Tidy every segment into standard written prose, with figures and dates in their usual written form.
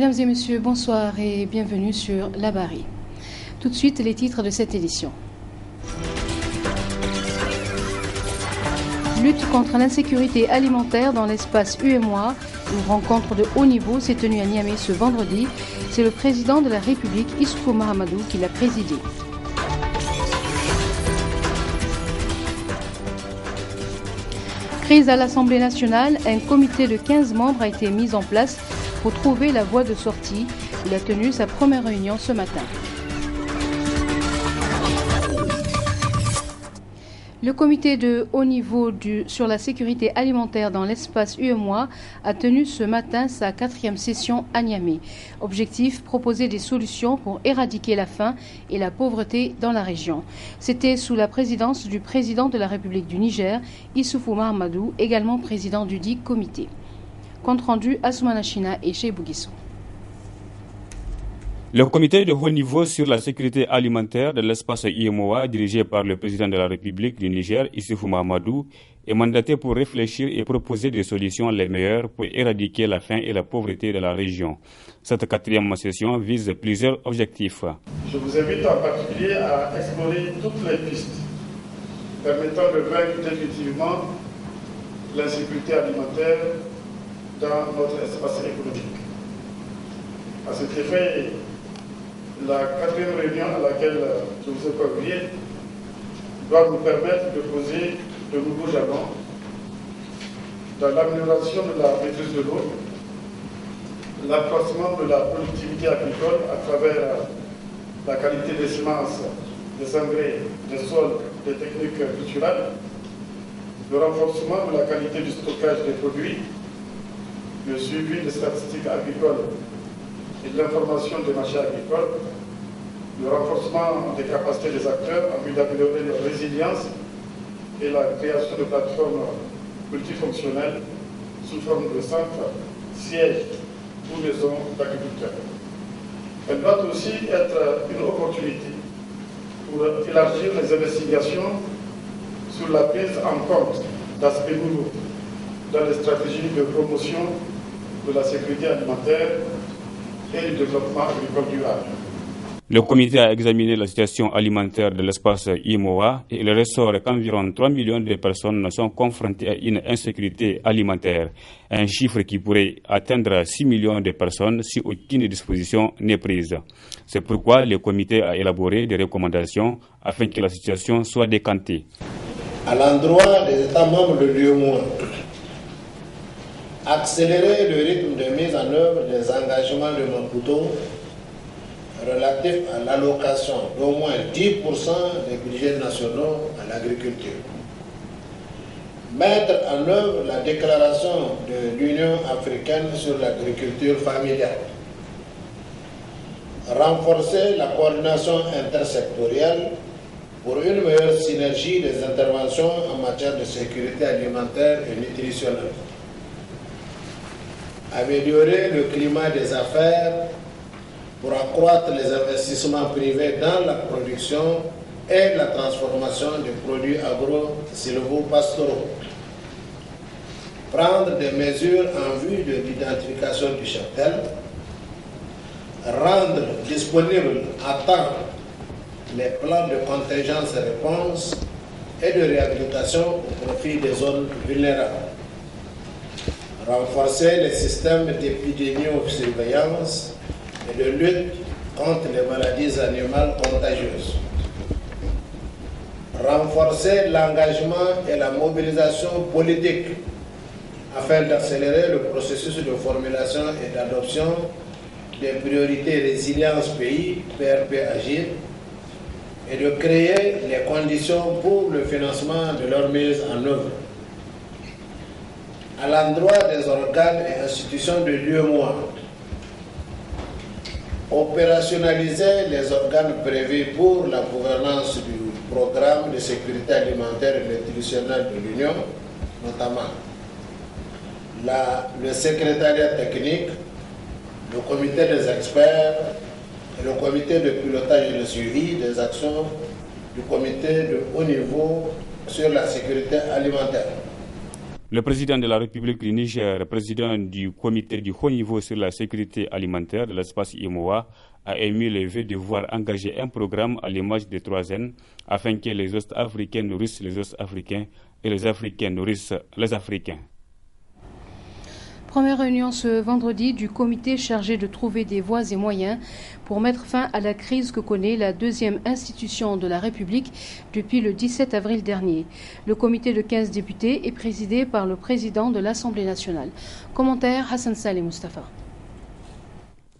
Mesdames et messieurs, bonsoir et bienvenue sur La Barrie. Tout de suite, les titres de cette édition. Lutte contre l'insécurité alimentaire dans l'espace UEMOA. Une rencontre de haut niveau s'est tenue à Niamey ce vendredi. C'est le président de la République, Issoufou Mahamadou, qui l'a présidé. Crise à l'Assemblée nationale, un comité de 15 membres a été mis en place pour trouver la voie de sortie. Il a tenu sa première réunion ce matin. Le comité de haut niveau sur la sécurité alimentaire dans l'espace UEMOA a tenu ce matin sa 4e session à Niamey. Objectif, proposer des solutions pour éradiquer la faim et la pauvreté dans la région. C'était sous la présidence du président de la République du Niger, Issoufou Mahamadou, également président du dit comité. Compte rendu Assoumana China et Chez Bouguissou. Le comité de haut niveau sur la sécurité alimentaire de l'espace UEMOA, dirigé par le président de la République du Niger, Issoufou Mahamadou, est mandaté pour réfléchir et proposer des solutions les meilleures pour éradiquer la faim et la pauvreté de la région. Cette 4e session vise plusieurs objectifs. Je vous invite en particulier à explorer toutes les pistes permettant de vaincre définitivement l'insécurité alimentaire dans notre espace économique. À cet effet, la 4e réunion à laquelle je vous ai convié doit nous permettre de poser de nouveaux jalons dans l'amélioration de la maîtrise de l'eau, l'accroissement de la productivité agricole à travers la qualité des semences, des engrais, des sols, des techniques culturelles, le renforcement de la qualité du stockage des produits, le suivi des statistiques agricoles et de l'information des marchés agricoles, le renforcement des capacités des acteurs en vue d'améliorer leur résilience et la création de plateformes multifonctionnelles sous forme de centres, sièges ou maisons d'agriculteurs. Elle doit aussi être une opportunité pour élargir les investigations sur la prise en compte d'aspects nouveaux dans les stratégies de promotion de la sécurité alimentaire et du développement agricole durable. Le comité a examiné la situation alimentaire de l'espace UEMOA et il ressort qu'environ 3 millions de personnes sont confrontées à une insécurité alimentaire, un chiffre qui pourrait atteindre 6 millions de personnes si aucune disposition n'est prise. C'est pourquoi le comité a élaboré des recommandations afin que la situation soit décantée. À l'endroit des États membres de l'UEMOA, accélérer le rythme de mise en œuvre des engagements de Maputo relatifs à l'allocation d'au moins 10% des budgets nationaux à l'agriculture. Mettre en œuvre la déclaration de l'Union africaine sur l'agriculture familiale. Renforcer la coordination intersectorielle pour une meilleure synergie des interventions en matière de sécurité alimentaire et nutritionnelle. Améliorer le climat des affaires pour accroître les investissements privés dans la production et la transformation des produits agro-sylvo-pastoraux. Prendre des mesures en vue de l'identification du cheptel. Rendre disponibles à temps les plans de contingence et réponse et de réhabilitation au profit des zones vulnérables. Renforcer les systèmes d'épidémio-surveillance et de lutte contre les maladies animales contagieuses. Renforcer l'engagement et la mobilisation politique afin d'accélérer le processus de formulation et d'adoption des priorités résilience pays, PRP Agir, et de créer les conditions pour le financement de leur mise en œuvre. à l'endroit des organes et institutions de l'UEMOA. Opérationnaliser les organes prévus pour la gouvernance du programme de sécurité alimentaire et nutritionnelle de l'Union, notamment le secrétariat technique, le comité des experts et le comité de pilotage et de suivi des actions du comité de haut niveau sur la sécurité alimentaire. Le président de la République du Niger, président du comité du haut niveau sur la sécurité alimentaire de l'espace IMOA, a émis le vœu de voir engager un programme à l'image des 3N afin que les Ouest-Africains nourrissent les Ouest-Africains et les Africains nourrissent les Africains. Première réunion ce vendredi du comité chargé de trouver des voies et moyens pour mettre fin à la crise que connaît la deuxième institution de la République depuis le 17 avril dernier. Le comité de 15 députés est présidé par le président de l'Assemblée nationale. Commentaire Hassan Saleh Mustafa.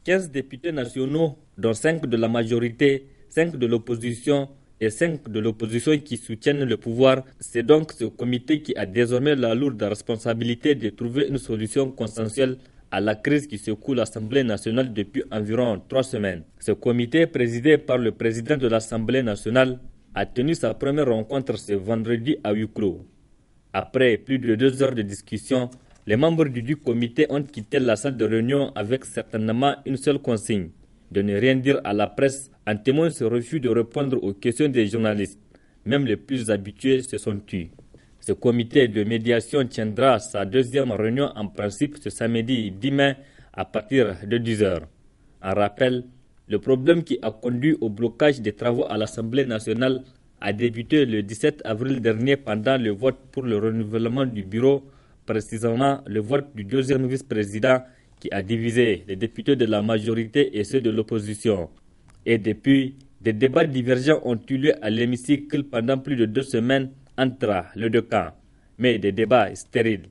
15 députés nationaux, dont 5 de la majorité, 5 de l'opposition et 5 de l'opposition qui soutiennent le pouvoir, c'est donc ce comité qui a désormais la lourde responsabilité de trouver une solution consensuelle à la crise qui secoue l'Assemblée nationale depuis environ 3 semaines. Ce comité, présidé par le président de l'Assemblée nationale, a tenu sa première rencontre ce vendredi à huis clos. Après plus de 2 heures de discussion, les membres du comité ont quitté la salle de réunion avec certainement une seule consigne: de ne rien dire à la presse, en témoin ce refus de répondre aux questions des journalistes. Même les plus habitués se sont tus. Ce comité de médiation tiendra sa deuxième réunion en principe ce samedi 10 mai à partir de 10 heures. En rappel, le problème qui a conduit au blocage des travaux à l'Assemblée nationale a débuté le 17 avril dernier pendant le vote pour le renouvellement du bureau, précisément le vote du deuxième vice-président qui a divisé les députés de la majorité et ceux de l'opposition. Et depuis, des débats divergents ont eu lieu à l'hémicycle pendant plus de 2 semaines entre les deux camps, mais des débats stériles.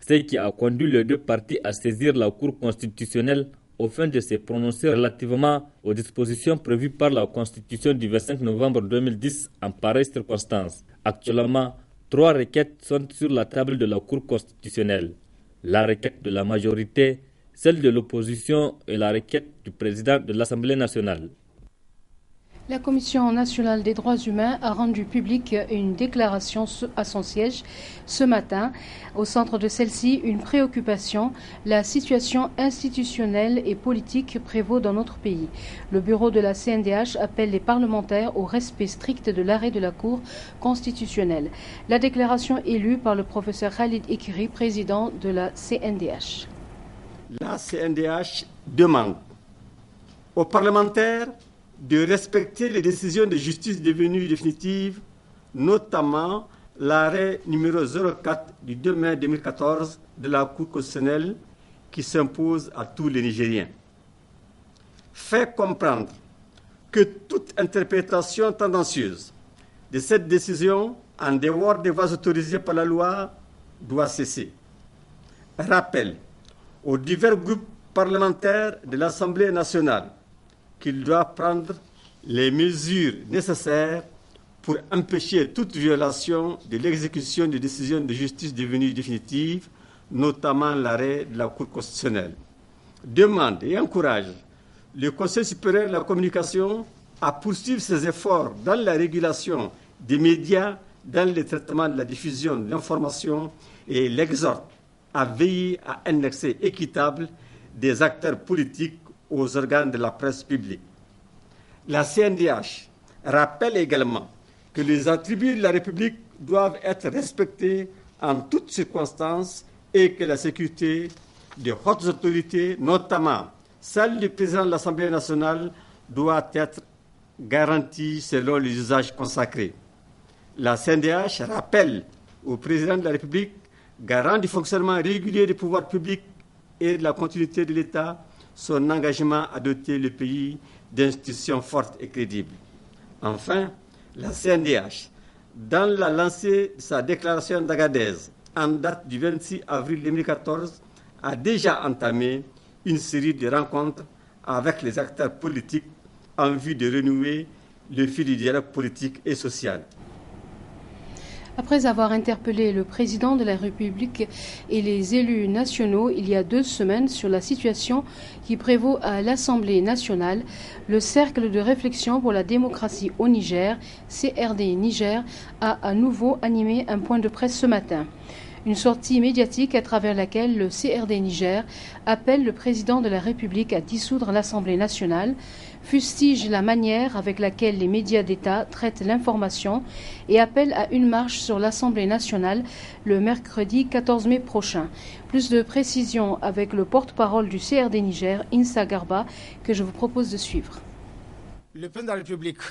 Ce qui a conduit les deux partis à saisir la Cour constitutionnelle au fin de se prononcer relativement aux dispositions prévues par la Constitution du 25 novembre 2010 en pareille circonstance. Actuellement, 3 requêtes sont sur la table de la Cour constitutionnelle. La requête de la majorité, celle de l'opposition et la requête du président de l'Assemblée nationale. La Commission nationale des droits humains a rendu publique une déclaration à son siège ce matin. Au centre de celle-ci, une préoccupation: la situation institutionnelle et politique prévaut dans notre pays. Le bureau de la CNDH appelle les parlementaires au respect strict de l'arrêt de la Cour constitutionnelle. La déclaration est lue par le professeur Khalid Ikri, président de la CNDH. La CNDH demande aux parlementaires de respecter les décisions de justice devenues définitives, notamment l'arrêt numéro 04 du 2 mai 2014 de la Cour constitutionnelle qui s'impose à tous les Nigériens. Fait comprendre que toute interprétation tendancieuse de cette décision en dehors des voies autorisées par la loi doit cesser. Rappel aux divers groupes parlementaires de l'Assemblée nationale qu'il doit prendre les mesures nécessaires pour empêcher toute violation de l'exécution des décisions de justice devenues définitives, notamment l'arrêt de la Cour constitutionnelle. Demande et encourage le Conseil supérieur de la communication à poursuivre ses efforts dans la régulation des médias, dans le traitement de la diffusion de l'information, et l'exhorte à veiller à un accès équitable des acteurs politiques aux organes de la presse publique. La CNDH rappelle également que les attributs de la République doivent être respectés en toutes circonstances et que la sécurité des hautes autorités, notamment celle du président de l'Assemblée nationale, doit être garantie selon les usages consacrés. La CNDH rappelle au président de la République, garant du fonctionnement régulier des pouvoirs publics et de la continuité de l'État, son engagement à doter le pays d'institutions fortes et crédibles. Enfin, la CNDH, dans la lancée de sa déclaration d'Agadez en date du 26 avril 2014, a déjà entamé une série de rencontres avec les acteurs politiques en vue de renouer le fil du dialogue politique et social. Après avoir interpellé le président de la République et les élus nationaux il y a 2 semaines sur la situation qui prévaut à l'Assemblée nationale, le Cercle de réflexion pour la démocratie au Niger, CRD Niger, a à nouveau animé un point de presse ce matin. Une sortie médiatique à travers laquelle le CRD Niger appelle le président de la République à dissoudre l'Assemblée nationale, fustige la manière avec laquelle les médias d'État traitent l'information et appelle à une marche sur l'Assemblée nationale le mercredi 14 mai prochain. Plus de précisions avec le porte-parole du CRD Niger, Insa Garba, que je vous propose de suivre. Le président de la République,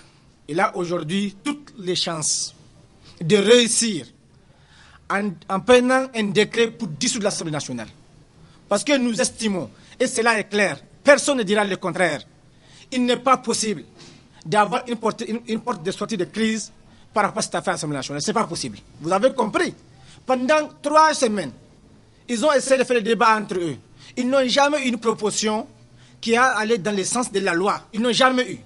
il a aujourd'hui toutes les chances de réussir en prenant un décret pour dissoudre l'Assemblée nationale. Parce que nous estimons, et cela est clair, personne ne dira le contraire, il n'est pas possible d'avoir une porte de sortie de crise par rapport à cette affaire à l'Assemblée nationale. Ce n'est pas possible. Vous avez compris. Pendant 3 semaines, ils ont essayé de faire des débats entre eux. Ils n'ont jamais eu une proposition qui a allé dans le sens de la loi. Ils n'ont jamais eu.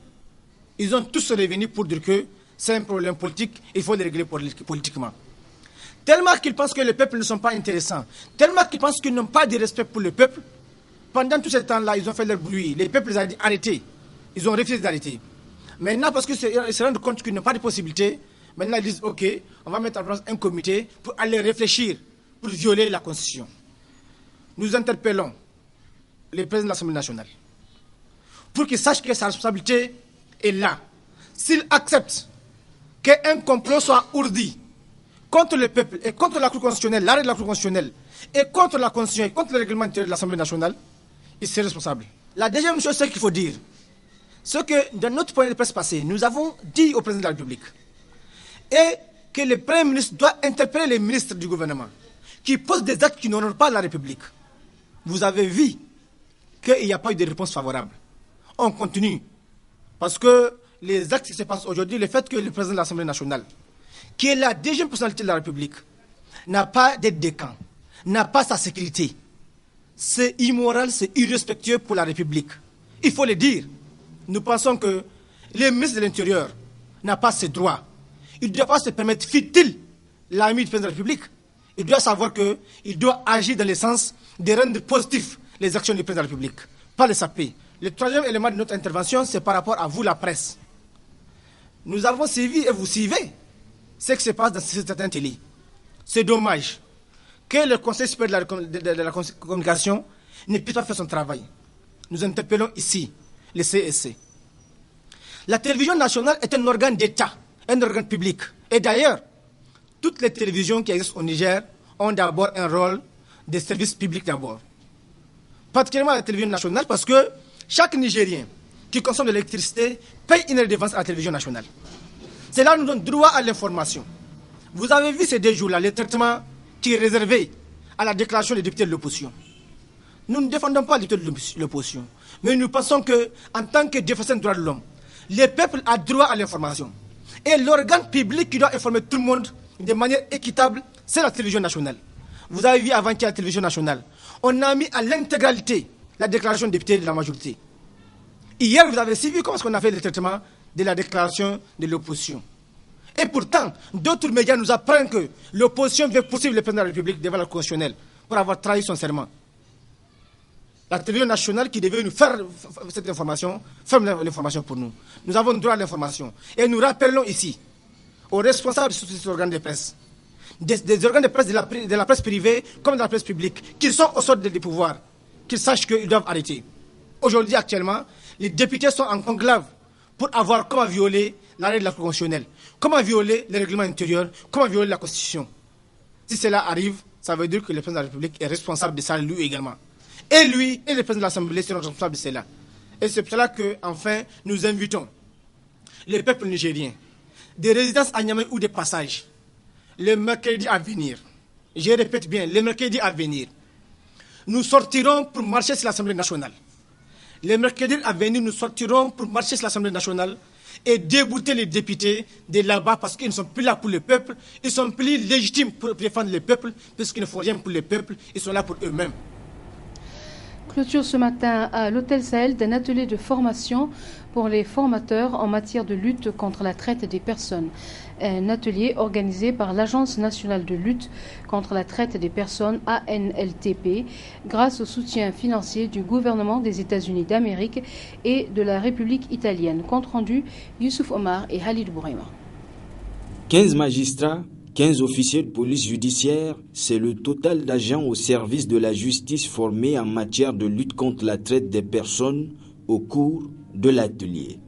Ils ont tous revenu pour dire que c'est un problème politique, il faut le régler politiquement. Tellement qu'ils pensent que les peuples ne sont pas intéressants, tellement qu'ils pensent qu'ils n'ont pas de respect pour le peuple, pendant tout ce temps-là, ils ont fait leur bruit. Les peuples les ont dit arrêtez. Ils ont refusé d'arrêter. Maintenant, parce qu'ils se rendent compte qu'ils n'ont pas de possibilité, maintenant ils disent ok, on va mettre en place un comité pour aller réfléchir, pour violer la Constitution. Nous interpellons le président de l'Assemblée nationale pour qu'il sache que sa responsabilité est là. S'il accepte qu'un complot soit ourdi contre le peuple et contre la Cour constitutionnelle, l'arrêt de la Cour constitutionnelle, et contre la Constitution et contre le règlement intérieur de l'Assemblée nationale, il serait responsable. La deuxième chose, c'est qu'il faut dire, ce que dans notre point de presse passé, nous avons dit au président de la République, et que le Premier ministre doit interpeller les ministres du gouvernement qui posent des actes qui n'honorent pas la République. Vous avez vu qu'il n'y a pas eu de réponse favorable. On continue. Parce que les actes qui se passent aujourd'hui, le fait que le président de l'Assemblée nationale, qui est la deuxième personnalité de la République, n'a pas d'aide de camp, n'a pas sa sécurité. C'est immoral, c'est irrespectueux pour la République. Il faut le dire. Nous pensons que le ministre de l'Intérieur n'a pas ses droits. Il ne doit pas se permettre, fût-il l'ami du président de la République, il doit savoir qu'il doit agir dans le sens de rendre positif les actions du président de la République, pas les saper. Le troisième élément de notre intervention, c'est par rapport à vous, la presse. Nous avons suivi et vous suivez ce qui se passe dans certains télés. C'est dommage que le Conseil supérieur de la communication ne puisse pas faire son travail. Nous interpellons ici le CSC. La télévision nationale est un organe d'État, un organe public. Et d'ailleurs, toutes les télévisions qui existent au Niger ont d'abord un rôle de service public d'abord. Particulièrement la télévision nationale parce que chaque Nigérien qui consomme de l'électricité paye une redevance à la télévision nationale. Cela nous donne droit à l'information. Vous avez vu ces 2 jours-là, le traitement qui est réservé à la déclaration des députés de l'opposition. Nous ne défendons pas les députés de l'opposition, mais nous pensons qu'en tant que défenseur des droits de l'homme, le peuple a droit à l'information. Et l'organe public qui doit informer tout le monde de manière équitable, c'est la télévision nationale. Vous avez vu avant qu'il y ait la télévision nationale, on a mis à l'intégralité la déclaration des députés de la majorité. Hier, vous avez suivi comment on a fait le traitement de la déclaration de l'opposition. Et pourtant, d'autres médias nous apprennent que l'opposition veut poursuivre le président de la République devant la Cour constitutionnelle pour avoir trahi son serment. La télévision nationale qui devait nous faire cette information, ferme l'information pour nous. Nous avons droit à l'information. Et nous rappelons ici aux responsables de ces organes de presse, des organes de presse de la presse privée comme de la presse publique, qui sont au sort des pouvoirs, qu'ils sachent qu'ils doivent arrêter. Aujourd'hui, actuellement, les députés sont en conclave pour avoir comment violer l'arrêt de la Cour constitutionnelle, comment violer le règlement intérieur, comment violer la Constitution. Si cela arrive, ça veut dire que le président de la République est responsable de ça, lui également. Et lui et le président de l'Assemblée sont responsables de cela. Et c'est pour cela que, enfin, nous invitons les peuples nigériens, des résidences à Niamey ou des passages, le mercredi à venir, je répète bien, le mercredi à venir, nous sortirons pour marcher sur l'Assemblée nationale. Le mercredi à venir, nous sortirons pour marcher sur l'Assemblée nationale et débouter les députés de là-bas parce qu'ils ne sont plus là pour le peuple, ils sont plus légitimes pour défendre le peuple, puisqu'ils ne font rien pour le peuple, ils sont là pour eux-mêmes. Clôture ce matin à l'Hôtel Sahel d'un atelier de formation pour les formateurs en matière de lutte contre la traite des personnes. Un atelier organisé par l'Agence nationale de lutte contre la traite des personnes ANLTP grâce au soutien financier du gouvernement des États-Unis d'Amérique et de la République italienne. Compte rendu, Youssouf Omar et Halid Bourema. 15 magistrats, 15 officiers de police judiciaire, c'est le total d'agents au service de la justice formés en matière de lutte contre la traite des personnes au cours de l'atelier.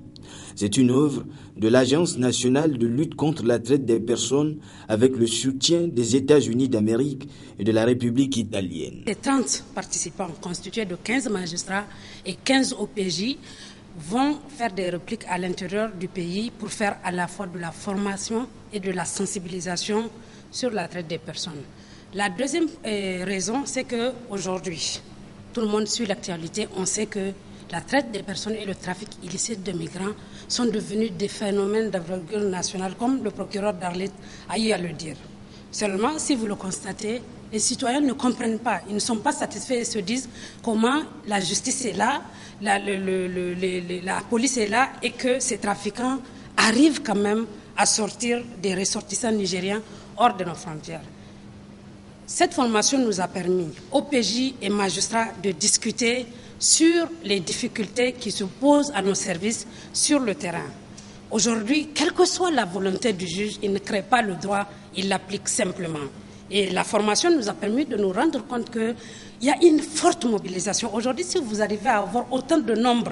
C'est une œuvre de l'Agence nationale de lutte contre la traite des personnes avec le soutien des États-Unis d'Amérique et de la République italienne. Les 30 participants constitués de 15 magistrats et 15 OPJ vont faire des répliques à l'intérieur du pays pour faire à la fois de la formation et de la sensibilisation sur la traite des personnes. La deuxième raison, c'est qu'aujourd'hui, tout le monde suit l'actualité, on sait que la traite des personnes et le trafic illicite de migrants sont devenus des phénomènes d'envergure nationale, comme le procureur d'Arlit a eu à le dire. Seulement, si vous le constatez, les citoyens ne comprennent pas, ils ne sont pas satisfaits et se disent comment la justice est là, la police est là et que ces trafiquants arrivent quand même à sortir des ressortissants nigériens hors de nos frontières. Cette formation nous a permis, OPJ et magistrats, de discuter sur les difficultés qui se posent à nos services sur le terrain. Aujourd'hui, quelle que soit la volonté du juge, il ne crée pas le droit, il l'applique simplement. Et la formation nous a permis de nous rendre compte qu'il y a une forte mobilisation. Aujourd'hui, si vous arrivez à avoir autant de nombre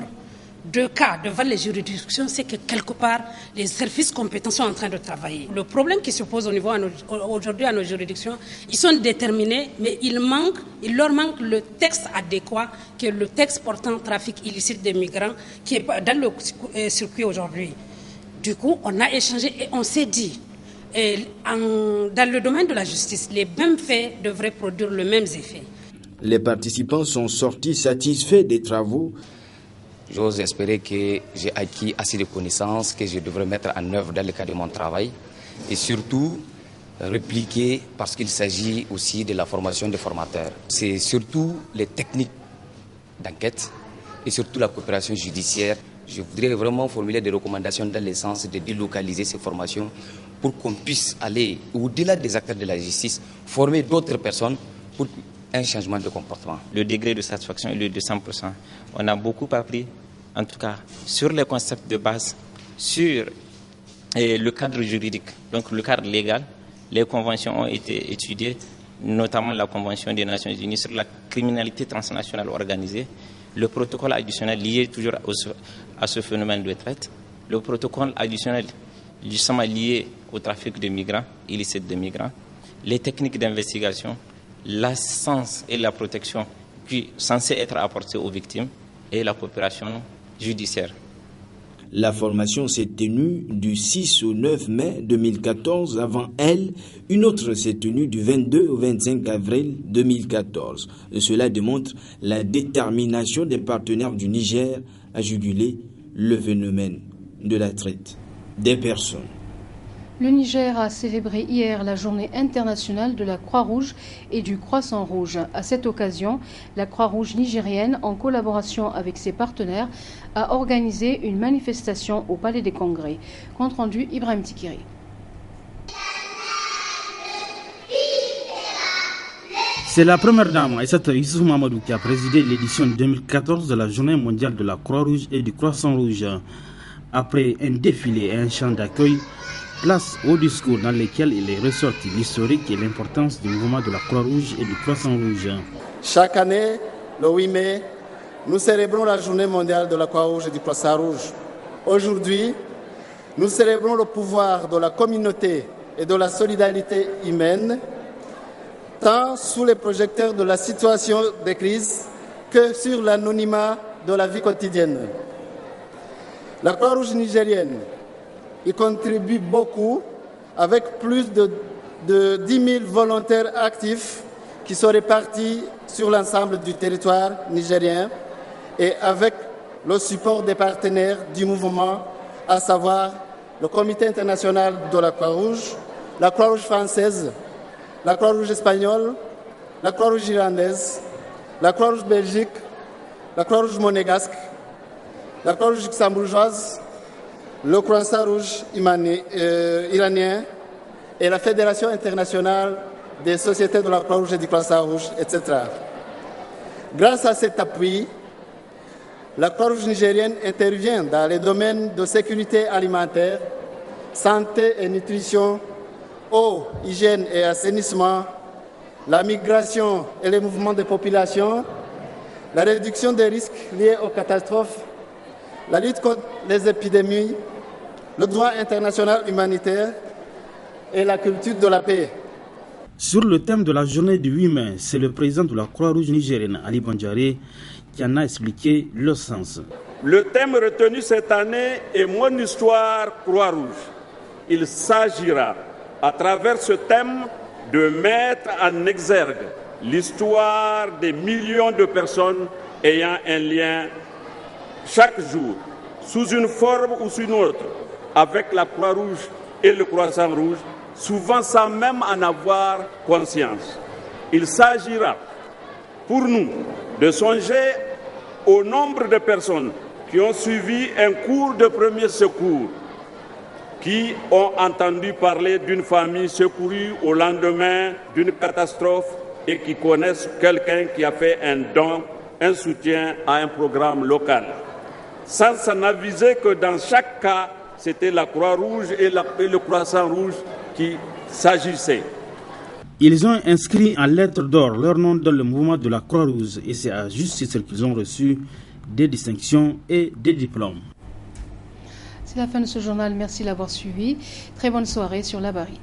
de cas devant les juridictions, c'est que quelque part, les services compétents sont en train de travailler. Le problème qui se pose aujourd'hui à nos juridictions, ils sont déterminés, mais il leur manque le texte adéquat, qui est le texte portant trafic illicite des migrants, qui est dans le circuit aujourd'hui. Du coup, on a échangé et on s'est dit, dans le domaine de la justice, les mêmes faits devraient produire le même effet. Les participants sont sortis satisfaits des travaux. J'ose espérer que j'ai acquis assez de connaissances que je devrais mettre en œuvre dans le cadre de mon travail et surtout répliquer parce qu'il s'agit aussi de la formation des formateurs. C'est surtout les techniques d'enquête et surtout la coopération judiciaire. Je voudrais vraiment formuler des recommandations dans le sens de délocaliser ces formations pour qu'on puisse aller au-delà des acteurs de la justice, former d'autres personnes pour un changement de comportement. Le degré de satisfaction est de 100%. On a beaucoup appris, en tout cas, sur les concepts de base, sur le cadre juridique, donc le cadre légal. Les conventions ont été étudiées, notamment la Convention des Nations Unies sur la criminalité transnationale organisée, le protocole additionnel lié toujours à ce phénomène de traite, le protocole additionnel justement lié au trafic de migrants, illicite de migrants, les techniques d'investigation, l'assistance et la protection qui censées être apportées aux victimes et la coopération judiciaire. La formation s'est tenue du 6 au 9 mai 2014. Avant elle, une autre s'est tenue du 22 au 25 avril 2014. Cela démontre la détermination des partenaires du Niger à juguler le phénomène de la traite des personnes. Le Niger a célébré hier la journée internationale de la Croix-Rouge et du Croissant-Rouge. À cette occasion, la Croix-Rouge nigérienne, en collaboration avec ses partenaires, a organisé une manifestation au Palais des Congrès. Compte rendu, Ibrahim Tikiri. C'est la première dame, Aïssata Youssouf Mamadou, qui a présidé l'édition 2014 de la Journée mondiale de la Croix-Rouge et du Croissant-Rouge. Après un défilé et un chant d'accueil, place au discours dans lequel il est ressorti l'historique et l'importance du mouvement de la Croix-Rouge et du Croissant-Rouge. Chaque année, le 8 mai, nous célébrons la Journée mondiale de la Croix-Rouge et du Croissant-Rouge. Aujourd'hui, nous célébrons le pouvoir de la communauté et de la solidarité humaine, tant sous les projecteurs de la situation de crise que sur l'anonymat de la vie quotidienne. La Croix-Rouge nigérienne y contribue beaucoup avec plus de 10 000 volontaires actifs qui sont répartis sur l'ensemble du territoire nigérien et avec le support des partenaires du mouvement, à savoir le Comité international de la Croix-Rouge, la Croix-Rouge française, la Croix-Rouge espagnole, la Croix-Rouge irlandaise, la Croix-Rouge Belgique, la Croix-Rouge monégasque, la Croix-Rouge luxembourgeoise, le Croissant Rouge iranien et la Fédération internationale des sociétés de la Croix-Rouge et du Croissant Rouge, etc. Grâce à cet appui, la Croix-Rouge nigérienne intervient dans les domaines de sécurité alimentaire, santé et nutrition, eau, hygiène et assainissement, la migration et les mouvements de population, la réduction des risques liés aux catastrophes, la lutte contre les épidémies, le droit international humanitaire et la culture de la paix. Sur le thème de la journée du 8 mai, c'est le président de la Croix-Rouge nigérienne, Ali Bandjaré, qui en a expliqué le sens. Le thème retenu cette année est Mon histoire Croix-Rouge. Il s'agira, à travers ce thème, de mettre en exergue l'histoire des millions de personnes ayant un lien chaque jour, sous une forme ou sous une autre, avec la Croix-Rouge et le Croissant Rouge, souvent sans même en avoir conscience. Il s'agira pour nous de songer au nombre de personnes qui ont suivi un cours de premier secours, qui ont entendu parler d'une famille secourue au lendemain d'une catastrophe et qui connaissent quelqu'un qui a fait un don, un soutien à un programme local. Sans s'en aviser que dans chaque cas, c'était la Croix-Rouge et le Croissant Rouge qui s'agissaient. Ils ont inscrit en lettres d'or leur nom dans le mouvement de la Croix-Rouge et c'est à juste titre qu'ils ont reçu des distinctions et des diplômes. C'est la fin de ce journal. Merci de l'avoir suivi. Très bonne soirée sur La Barrie.